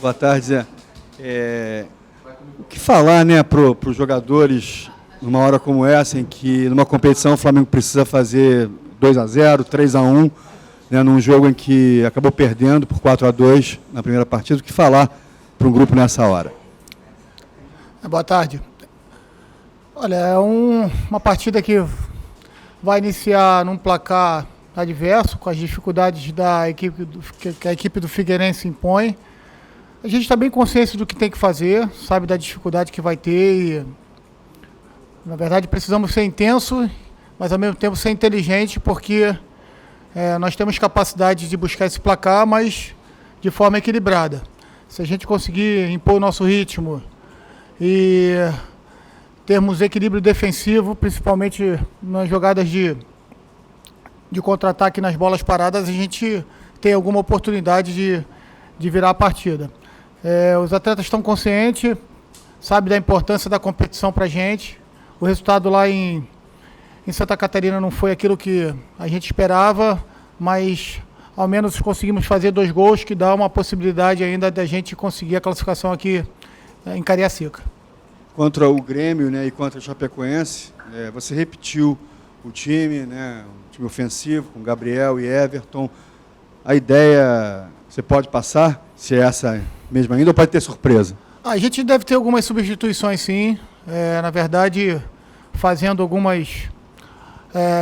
Boa tarde, Zé. O que falar, né, para os jogadores numa hora como essa, em que numa competição o Flamengo precisa fazer 2-0, 3-1, né, num jogo em que acabou perdendo por 4-2 na primeira partida? O que falar para um grupo nessa hora? Boa tarde. Olha, é uma partida que vai iniciar num placar adverso, com as dificuldades que a equipe do Figueirense impõe. A gente está bem consciente do que tem que fazer, sabe da dificuldade que vai ter e, na verdade, precisamos ser intenso, mas ao mesmo tempo ser inteligente, porque nós temos capacidade de buscar esse placar, mas de forma equilibrada. Se a gente conseguir impor o nosso ritmo e termos equilíbrio defensivo, principalmente nas jogadas de contra-ataque, nas bolas paradas, a gente tem alguma oportunidade de virar a partida. Os atletas estão conscientes, sabem da importância da competição para a gente. O resultado lá em Santa Catarina não foi aquilo que a gente esperava, mas ao menos conseguimos fazer 2 gols, que dá uma possibilidade ainda da gente conseguir a classificação aqui em Cariacica. Contra o Grêmio, né, e contra o Chapecoense, você repetiu o time, né, um time ofensivo, com Gabriel e Everton. A ideia, você pode passar, se é essa mesmo ainda, ou pode ter surpresa? A gente deve ter algumas substituições, sim. Na verdade,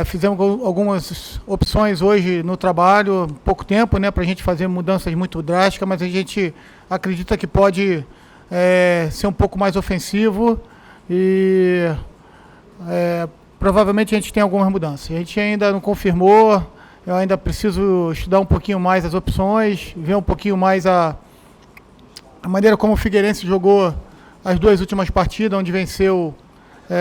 fizemos algumas opções hoje no trabalho, pouco tempo, né, para a gente fazer mudanças muito drásticas, mas a gente acredita que pode ser um pouco mais ofensivo e provavelmente a gente tem algumas mudanças. A gente ainda não confirmou, eu ainda preciso estudar um pouquinho mais as opções, ver um pouquinho mais a maneira como o Figueirense jogou as 2 últimas partidas, onde venceu,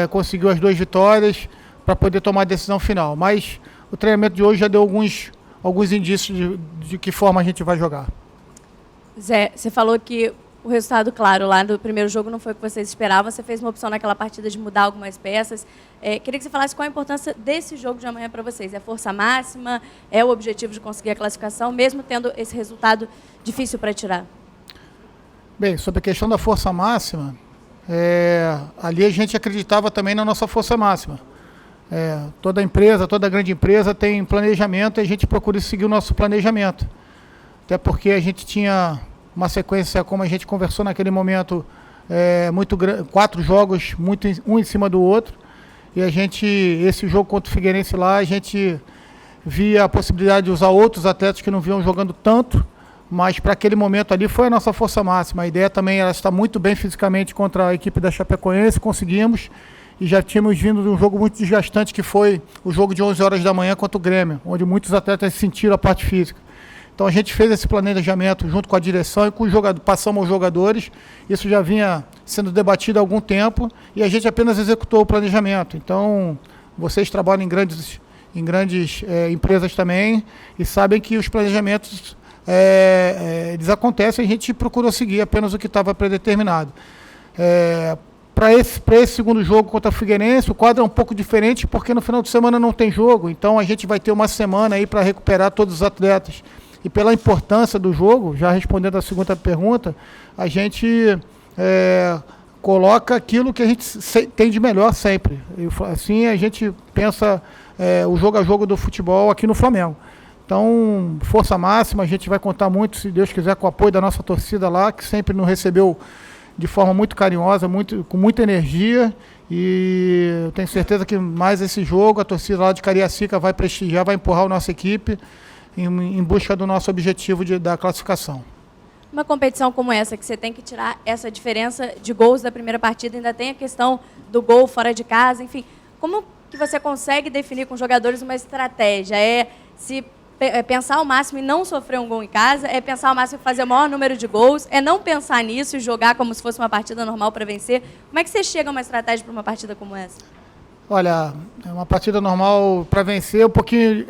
conseguiu as 2 vitórias, para poder tomar a decisão final. Mas o treinamento de hoje já deu alguns indícios de que forma a gente vai jogar. Zé, você falou que o resultado, claro, lá do primeiro jogo não foi o que vocês esperavam. Você fez uma opção naquela partida de mudar algumas peças. Queria que você falasse qual a importância desse jogo de amanhã para vocês. É força máxima? É o objetivo de conseguir a classificação, mesmo tendo esse resultado difícil para tirar? Bem, sobre a questão da força máxima, ali a gente acreditava também na nossa força máxima. Toda grande empresa tem planejamento e a gente procura seguir o nosso planejamento. Até porque a gente tinha uma sequência, como a gente conversou naquele momento, 4 jogos, um em cima do outro. E esse jogo contra o Figueirense lá, a gente via a possibilidade de usar outros atletas que não vinham jogando tanto, mas para aquele momento ali foi a nossa força máxima. A ideia também era estar muito bem fisicamente contra a equipe da Chapecoense, conseguimos. E já tínhamos vindo de um jogo muito desgastante, que foi o jogo de 11 horas da manhã contra o Grêmio, onde muitos atletas sentiram a parte física. Então a gente fez esse planejamento junto com a direção e com os jogadores, passamos aos jogadores. Isso já vinha sendo debatido há algum tempo e a gente apenas executou o planejamento. Então vocês trabalham em grandes empresas também e sabem que os planejamentos eles acontecem e a gente procurou seguir apenas o que estava predeterminado. Para esse segundo jogo contra o Figueirense, o quadro é um pouco diferente, porque no final de semana não tem jogo, então a gente vai ter uma semana aí para recuperar todos os atletas. E pela importância do jogo, já respondendo a segunda pergunta, a gente coloca aquilo que a gente tem de melhor sempre. E, assim a gente pensa o jogo a jogo do futebol aqui no Flamengo. Então, força máxima, a gente vai contar muito, se Deus quiser, com o apoio da nossa torcida lá, que sempre nos recebeu de forma muito carinhosa, com muita energia, e eu tenho certeza que mais esse jogo, a torcida lá de Cariacica vai prestigiar, vai empurrar a nossa equipe em busca do nosso objetivo da classificação. Uma competição como essa, que você tem que tirar essa diferença de gols da primeira partida, ainda tem a questão do gol fora de casa, enfim, como que você consegue definir com os jogadores uma estratégia? Pensar ao máximo em não sofrer um gol em casa, pensar ao máximo em fazer o maior número de gols, não pensar nisso e jogar como se fosse uma partida normal para vencer. Como é que você chega a uma estratégia para uma partida como essa? Olha, uma partida normal para vencer é um pouquinho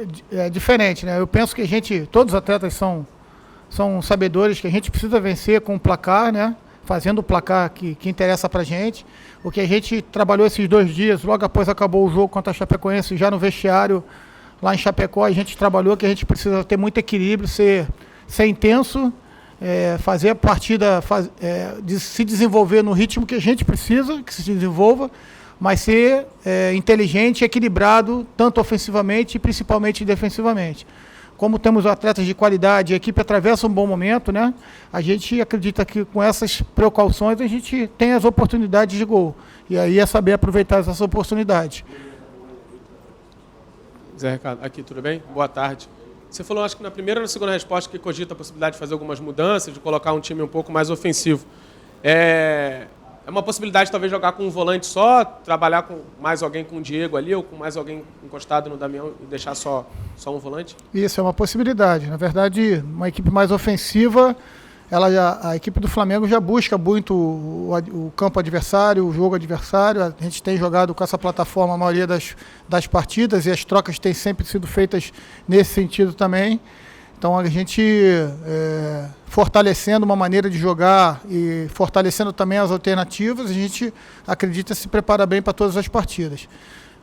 diferente, né? Eu penso que todos os atletas são sabedores que a gente precisa vencer com o placar, né? Fazendo o placar que interessa para a gente. O que a gente trabalhou esses 2 dias, logo após acabou o jogo contra a Chapecoense, já no vestiário, lá em Chapecó, a gente trabalhou que a gente precisa ter muito equilíbrio, ser intenso, fazer a partida se desenvolver no ritmo que a gente precisa, que se desenvolva, mas ser inteligente e equilibrado, tanto ofensivamente e principalmente defensivamente. Como temos atletas de qualidade, a equipe atravessa um bom momento, né? A gente acredita que com essas precauções a gente tem as oportunidades de gol. E aí é saber aproveitar essas oportunidades. Zé Ricardo, aqui, tudo bem? Boa tarde. Você falou, acho que na primeira ou na segunda resposta, que cogita a possibilidade de fazer algumas mudanças, de colocar um time um pouco mais ofensivo. É uma possibilidade talvez jogar com um volante só, trabalhar com mais alguém com o Diego ali, ou com mais alguém encostado no Damião e deixar só um volante? Isso é uma possibilidade. Na verdade, uma equipe mais ofensiva, a equipe do Flamengo já busca muito o campo adversário, o jogo adversário. A gente tem jogado com essa plataforma a maioria das partidas e as trocas têm sempre sido feitas nesse sentido também. Então a gente fortalecendo uma maneira de jogar e fortalecendo também as alternativas, a gente acredita se prepara bem para todas as partidas.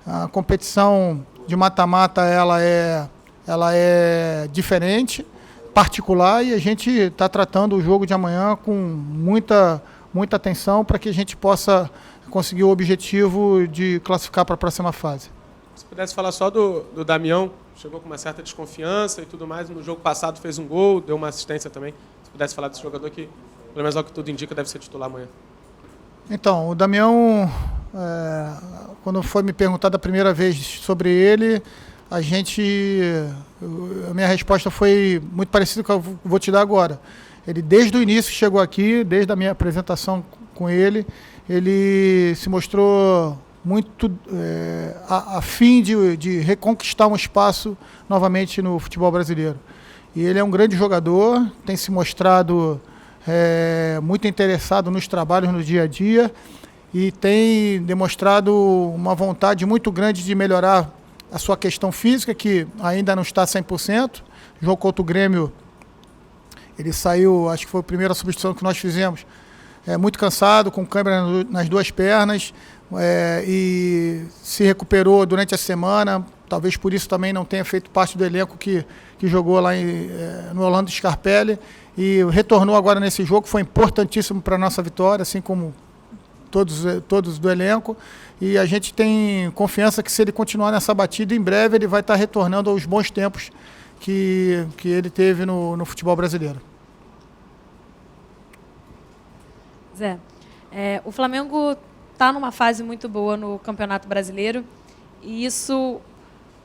A competição de mata-mata ela é diferente, particular, e a gente está tratando o jogo de amanhã com muita atenção para que a gente possa conseguir o objetivo de classificar para a próxima fase. Se pudesse falar só do Damião, chegou com uma certa desconfiança e tudo mais, no jogo passado fez um gol, deu uma assistência também. Se pudesse falar desse jogador que, pelo menos ao que tudo indica, deve ser titular amanhã. Então, o Damião, quando foi me perguntado a primeira vez sobre ele, a minha resposta foi muito parecida com a que eu vou te dar agora. Ele, desde o início, chegou aqui, desde a minha apresentação com ele se mostrou muito a fim de reconquistar um espaço novamente no futebol brasileiro. E ele é um grande jogador, tem se mostrado muito interessado nos trabalhos no dia a dia e tem demonstrado uma vontade muito grande de melhorar a sua questão física, que ainda não está 100%. O jogo contra o Grêmio, ele saiu, acho que foi a primeira substituição que nós fizemos, muito cansado, com câimbra nas duas pernas, e se recuperou durante a semana. Talvez por isso também não tenha feito parte do elenco que jogou lá no Orlando Scarpelli, e retornou agora nesse jogo, foi importantíssimo para a nossa vitória, assim como todos do elenco, e a gente tem confiança que se ele continuar nessa batida, em breve ele vai estar retornando aos bons tempos que ele teve no futebol brasileiro. Zé, o Flamengo está numa fase muito boa no Campeonato Brasileiro e isso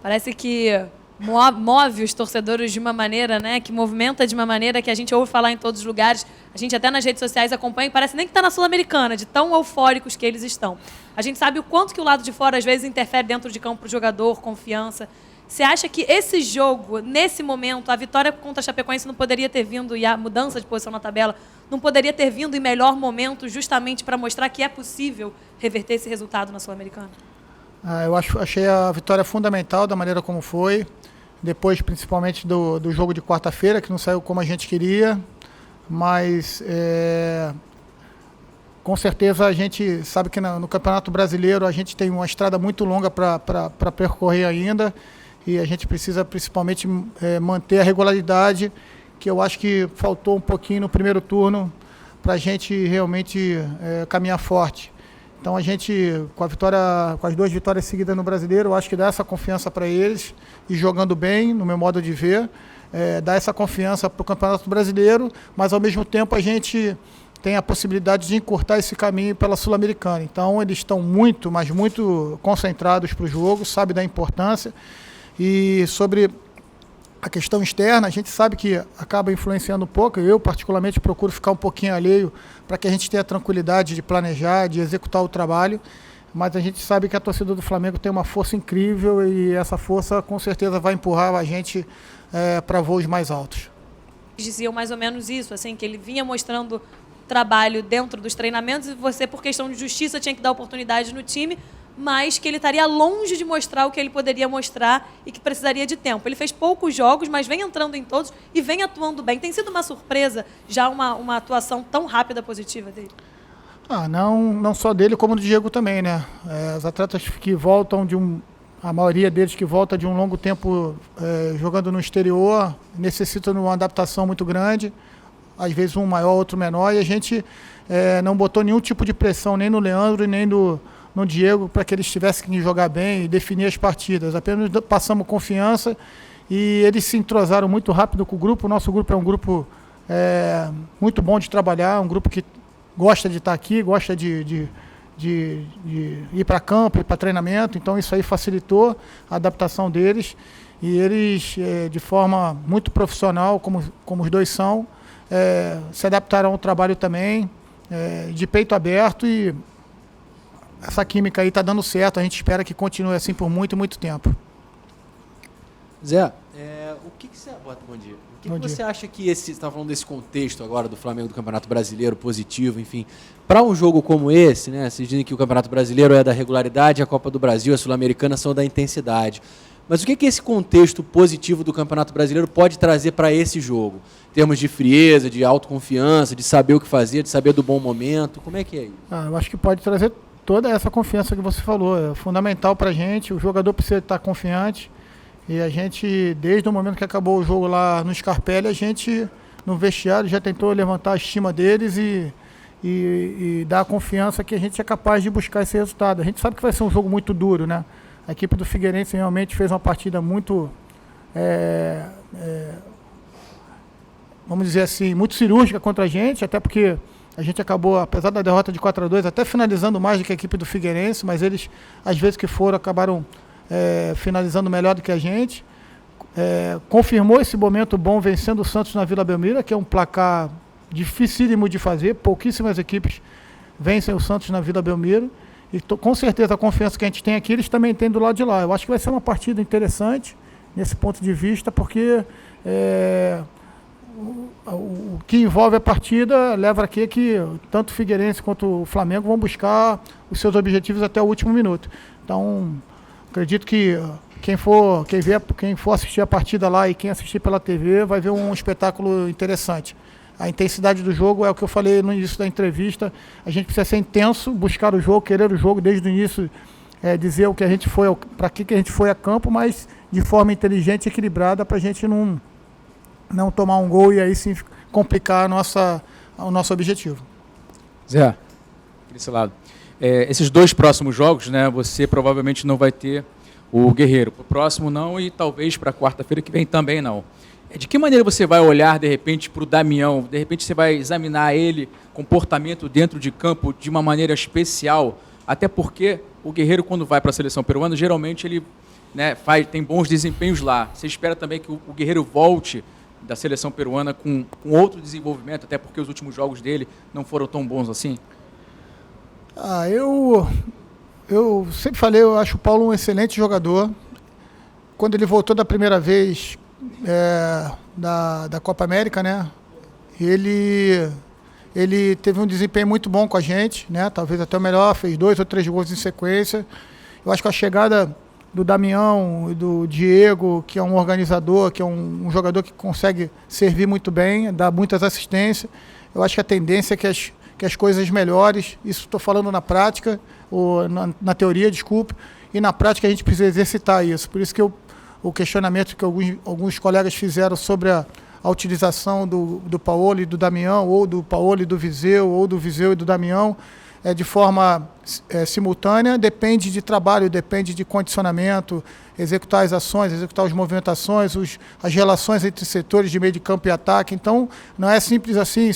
parece que move os torcedores de uma maneira, né, que movimenta de uma maneira que a gente ouve falar em todos os lugares. A gente até nas redes sociais acompanha e parece nem que está na Sul-Americana, de tão eufóricos que eles estão. A gente sabe o quanto que o lado de fora, às vezes, interfere dentro de campo para o jogador, confiança. Você acha que esse jogo, nesse momento, a vitória contra a Chapecoense não poderia ter vindo, e a mudança de posição na tabela, não poderia ter vindo em melhor momento justamente para mostrar que é possível reverter esse resultado na Sul-Americana? Eu achei a vitória fundamental da maneira como foi. Depois, principalmente, do jogo de quarta-feira, que não saiu como a gente queria. Mas, com certeza, a gente sabe que no Campeonato Brasileiro a gente tem uma estrada muito longa para percorrer ainda. E a gente precisa, principalmente, manter a regularidade, que eu acho que faltou um pouquinho no primeiro turno para a gente realmente caminhar forte. Então a gente, com as duas vitórias seguidas no Brasileiro, eu acho que dá essa confiança para eles, e jogando bem, no meu modo de ver, dá essa confiança para o Campeonato Brasileiro, mas ao mesmo tempo a gente tem a possibilidade de encurtar esse caminho pela Sul-Americana. Então eles estão muito, mas muito concentrados para o jogo, sabe da importância. E sobre a questão externa, a gente sabe que acaba influenciando um pouco. Eu, particularmente, procuro ficar um pouquinho alheio para que a gente tenha a tranquilidade de planejar, de executar o trabalho. Mas a gente sabe que a torcida do Flamengo tem uma força incrível e essa força, com certeza, vai empurrar a gente para voos mais altos. Diziam mais ou menos isso, assim, que ele vinha mostrando trabalho dentro dos treinamentos e você, por questão de justiça, tinha que dar oportunidade no time, mas que ele estaria longe de mostrar o que ele poderia mostrar e que precisaria de tempo. Ele fez poucos jogos, mas vem entrando em todos e vem atuando bem. Tem sido uma surpresa já uma atuação tão rápida, positiva dele? Não só dele, como do Diego também, né? Os atletas que voltam a maioria deles que volta de um longo tempo jogando no exterior, necessitam de uma adaptação muito grande. às vezes um maior, outro menor, e a gente não botou nenhum tipo de pressão, nem no Leandro e nem no Diego, para que eles tivessem que jogar bem e definir as partidas. Apenas passamos confiança e eles se entrosaram muito rápido com o grupo. O nosso grupo é um grupo muito bom de trabalhar, um grupo que gosta de estar aqui, gosta de ir para campo, ir para treinamento, então isso aí facilitou a adaptação deles, e eles, de forma muito profissional, como os dois são, se adaptaram ao trabalho também, de peito aberto, e essa química aí está dando certo, a gente espera que continue assim por muito, muito tempo. Zé, bom dia. O que você acha que você está falando desse contexto agora do Flamengo do Campeonato Brasileiro, positivo, enfim, para um jogo como esse, né? Vocês dizem que o Campeonato Brasileiro é da regularidade, a Copa do Brasil, a Sul-Americana são da intensidade. Mas o que esse contexto positivo do Campeonato Brasileiro pode trazer para esse jogo? Em termos de frieza, de autoconfiança, de saber o que fazer, de saber do bom momento, como é que é isso? Eu acho que pode trazer toda essa confiança que você falou, é fundamental para a gente, o jogador precisa estar confiante. E a gente, desde o momento que acabou o jogo lá no Scarpelli, a gente, no vestiário, já tentou levantar a estima deles e dar a confiança que a gente é capaz de buscar esse resultado. A gente sabe que vai ser um jogo muito duro, né? A equipe do Figueirense realmente fez uma partida muito, vamos dizer assim, muito cirúrgica contra a gente, até porque a gente acabou, apesar da derrota de 4-2, até finalizando mais do que a equipe do Figueirense, mas eles, às vezes que foram, acabaram finalizando melhor do que a gente. Confirmou esse momento bom vencendo o Santos na Vila Belmiro, que é um placar dificílimo de fazer, pouquíssimas equipes vencem o Santos na Vila Belmiro, e com certeza a confiança que a gente tem aqui, eles também têm do lado de lá. Eu acho que vai ser uma partida interessante nesse ponto de vista, porque o que envolve a partida leva a que tanto o Figueirense quanto o Flamengo vão buscar os seus objetivos até o último minuto. Então, acredito que quem for assistir a partida lá e quem assistir pela TV vai ver um espetáculo interessante. A intensidade do jogo é o que eu falei no início da entrevista. A gente precisa ser intenso, buscar o jogo, querer o jogo desde o início, dizer o que a gente foi, para que a gente foi a campo, mas de forma inteligente e equilibrada, para a gente não tomar um gol e aí sim complicar o nosso objetivo. Zé, desse lado. Esses dois próximos jogos, né, você provavelmente não vai ter o Guerreiro. Para o próximo não, e talvez para a quarta-feira que vem também não. De que maneira você vai olhar, de repente, para o Damião? De repente você vai examinar ele, comportamento dentro de campo, de uma maneira especial? Até porque o Guerreiro, quando vai para a seleção peruana, geralmente ele, né, tem bons desempenhos lá. Você espera também que o Guerreiro volte da seleção peruana com outro desenvolvimento, até porque os últimos jogos dele não foram tão bons assim? Eu sempre falei, eu acho o Paulo um excelente jogador. Quando ele voltou da primeira vez da Copa América, né, ele teve um desempenho muito bom com a gente, né, talvez até o melhor, fez 2 ou 3 gols em sequência. Eu acho que a chegada do Damião e do Diego, que é um organizador, que é um jogador que consegue servir muito bem, dar muitas assistências, eu acho que a tendência é que as coisas melhores, isso estou falando na prática, ou na teoria, desculpe, e na prática a gente precisa exercitar isso. Por isso que o questionamento que alguns colegas fizeram sobre a utilização do Paulo e do Damião, ou do Paulo e do Viseu, ou do Viseu e do Damião, de forma simultânea, depende de trabalho, depende de condicionamento, executar as ações, executar as movimentações, as relações entre setores de meio de campo e ataque. Então, não é simples assim,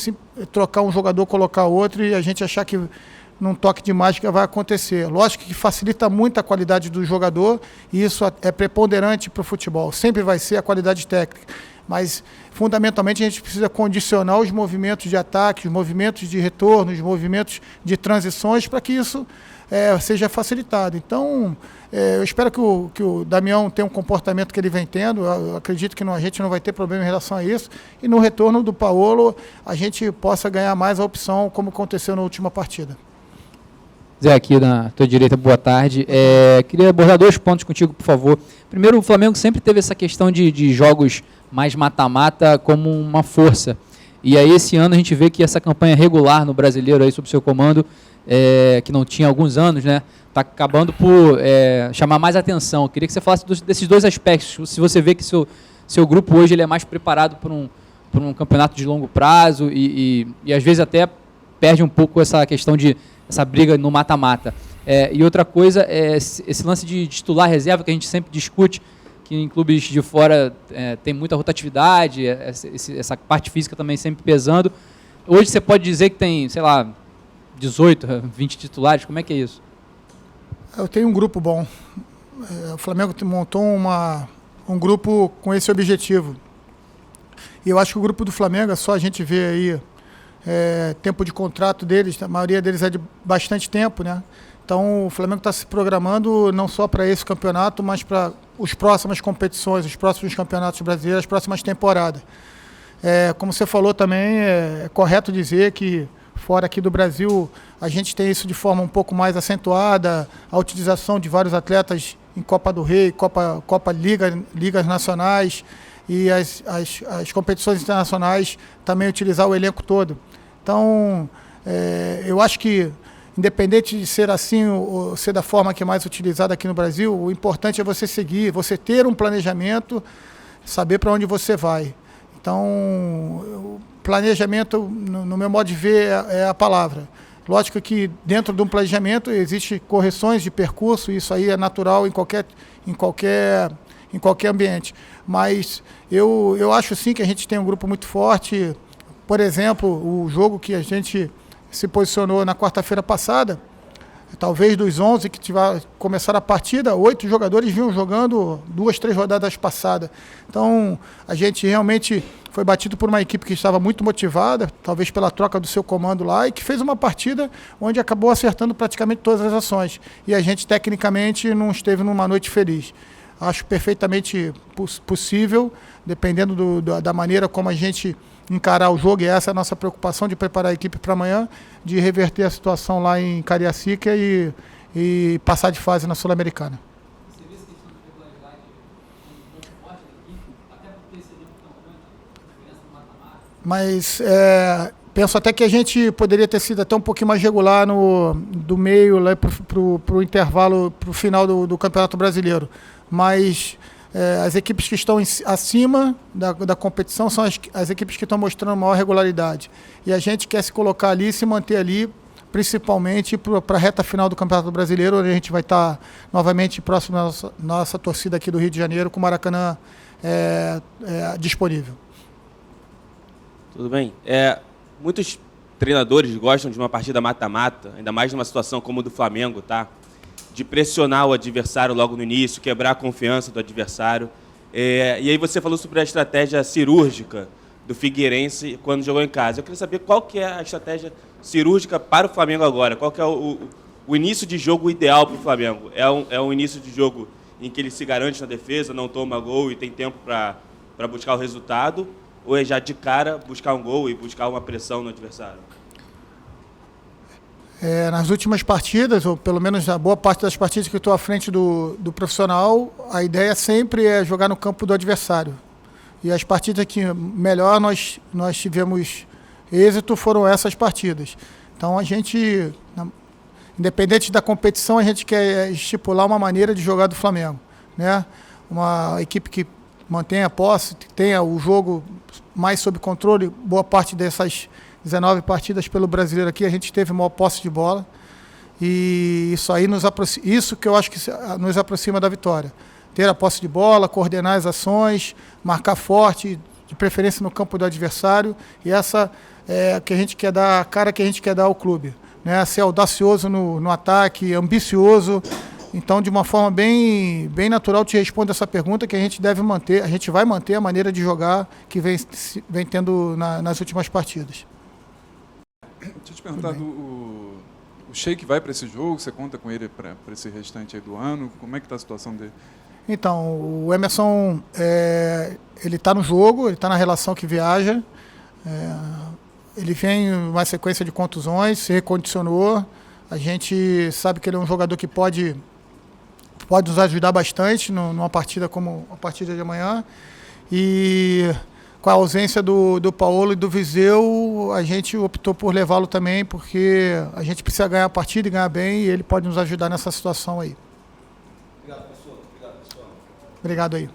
trocar um jogador, colocar outro e a gente achar que num toque de mágica vai acontecer. Lógico que facilita muito a qualidade do jogador e isso é preponderante para o futebol. Sempre vai ser a qualidade técnica. Mas, fundamentalmente, a gente precisa condicionar os movimentos de ataque, os movimentos de retorno, os movimentos de transições para que isso seja facilitado. Então, eu espero que o Damião tenha um comportamento que ele vem tendo. Eu acredito que a gente não vai ter problema em relação a isso. E no retorno do Paulo, a gente possa ganhar mais a opção, como aconteceu na última partida. Zé, aqui na tua direita, boa tarde. Queria abordar 2 pontos contigo, por favor. Primeiro, o Flamengo sempre teve essa questão de jogos mais mata-mata como uma força. E aí, esse ano, a gente vê que essa campanha regular no Brasileiro, aí, sob seu comando, que não tinha há alguns anos, né, está acabando por chamar mais atenção. Eu queria que você falasse desses 2 aspectos. Se você vê que seu grupo hoje ele é mais preparado para por um campeonato de longo prazo e às vezes até perde um pouco essa questão de essa briga no mata-mata. E outra coisa é esse lance de titular reserva que a gente sempre discute, que em clubes de fora tem muita rotatividade, essa parte física também sempre pesando. Hoje você pode dizer que tem, sei lá, 18, 20 titulares, como é que é isso? Eu tenho um grupo bom. O Flamengo montou um grupo com esse objetivo. E eu acho que o grupo do Flamengo, é só a gente ver aí tempo de contrato deles, a maioria deles é de bastante tempo, né? Então o Flamengo está se programando não só para esse campeonato, mas para as próximas competições, os próximos campeonatos brasileiros, as próximas temporadas. Como você falou também, é correto dizer que fora aqui do Brasil a gente tem isso de forma um pouco mais acentuada, a utilização de vários atletas em Copa do Rei, Copa Ligas Nacionais e as competições internacionais também utilizar o elenco todo. Então, eu acho que independente de ser assim ou ser da forma que é mais utilizada aqui no Brasil, o importante é você seguir, você ter um planejamento, saber para onde você vai. Então, o planejamento, no meu modo de ver, é a palavra. Lógico que dentro de um planejamento existem correções de percurso, isso aí é natural em qualquer ambiente. Mas eu acho sim que a gente tem um grupo muito forte. Por exemplo, o jogo que a gente se posicionou na quarta-feira passada, talvez dos 11 que começaram a partida, 8 jogadores vinham jogando 2, 3 rodadas passadas. Então, a gente realmente foi batido por uma equipe que estava muito motivada, talvez pela troca do seu comando lá, e que fez uma partida onde acabou acertando praticamente todas as ações. E a gente, tecnicamente, não esteve numa noite feliz. Acho perfeitamente possível, dependendo da maneira como a gente encarar o jogo, e essa é a nossa preocupação, de preparar a equipe para amanhã, de reverter a situação lá em Cariacica e passar de fase na Sul-Americana. Você vê essa questão de regularidade um pouco forte da equipe, até porque esse elenco tão grande, a diferença no mata-mata? Mas penso até que a gente poderia ter sido até um pouquinho mais regular do meio para o intervalo, para o final do Campeonato Brasileiro. Mas as equipes que estão acima da competição são as equipes que estão mostrando maior regularidade. E a gente quer se colocar ali, se manter ali, principalmente para a reta final do Campeonato Brasileiro, onde a gente vai estar novamente próximo da nossa torcida aqui do Rio de Janeiro, com o Maracanã disponível. Tudo bem. Muitos treinadores gostam de uma partida mata-mata, ainda mais numa situação como a do Flamengo, tá? De pressionar o adversário logo no início, quebrar a confiança do adversário. E aí você falou sobre a estratégia cirúrgica do Figueirense quando jogou em casa. Eu queria saber qual que é a estratégia cirúrgica para o Flamengo agora. Qual que é o início de jogo ideal para o Flamengo? É um início de jogo em que ele se garante na defesa, não toma gol e tem tempo para buscar o resultado? Ou é já de cara buscar um gol e buscar uma pressão no adversário? Nas últimas partidas, ou pelo menos na boa parte das partidas que eu estou à frente do profissional, a ideia sempre é jogar no campo do adversário. E as partidas que melhor nós tivemos êxito foram essas partidas. Então a gente, independente da competição, a gente quer estipular uma maneira de jogar do Flamengo, né? Uma equipe que mantenha a posse, que tenha o jogo mais sob controle. Boa parte dessas 19 partidas pelo Brasileiro aqui, a gente teve maior posse de bola, e isso que eu acho que nos aproxima da vitória. Ter a posse de bola, coordenar as ações, marcar forte, de preferência no campo do adversário, e essa é que a gente quer dar, a cara que a gente quer dar ao clube, né? Ser audacioso no ataque, ambicioso. Então, de uma forma bem natural, te respondo essa pergunta, que a gente vai manter a maneira de jogar que vem tendo nas últimas partidas. Deixa eu te perguntar, o Sheik vai para esse jogo? Você conta com ele para esse restante aí do ano? Como é que está a situação dele? Então, o Emerson, ele está no jogo, ele está na relação que viaja. Ele vem uma sequência de contusões, se recondicionou. A gente sabe que ele é um jogador que pode nos ajudar bastante numa partida como a partida de amanhã. E com a ausência do Paulo e do Viseu, a gente optou por levá-lo também, porque a gente precisa ganhar a partida e ganhar bem, e ele pode nos ajudar nessa situação aí. Obrigado, pessoal. Obrigado aí.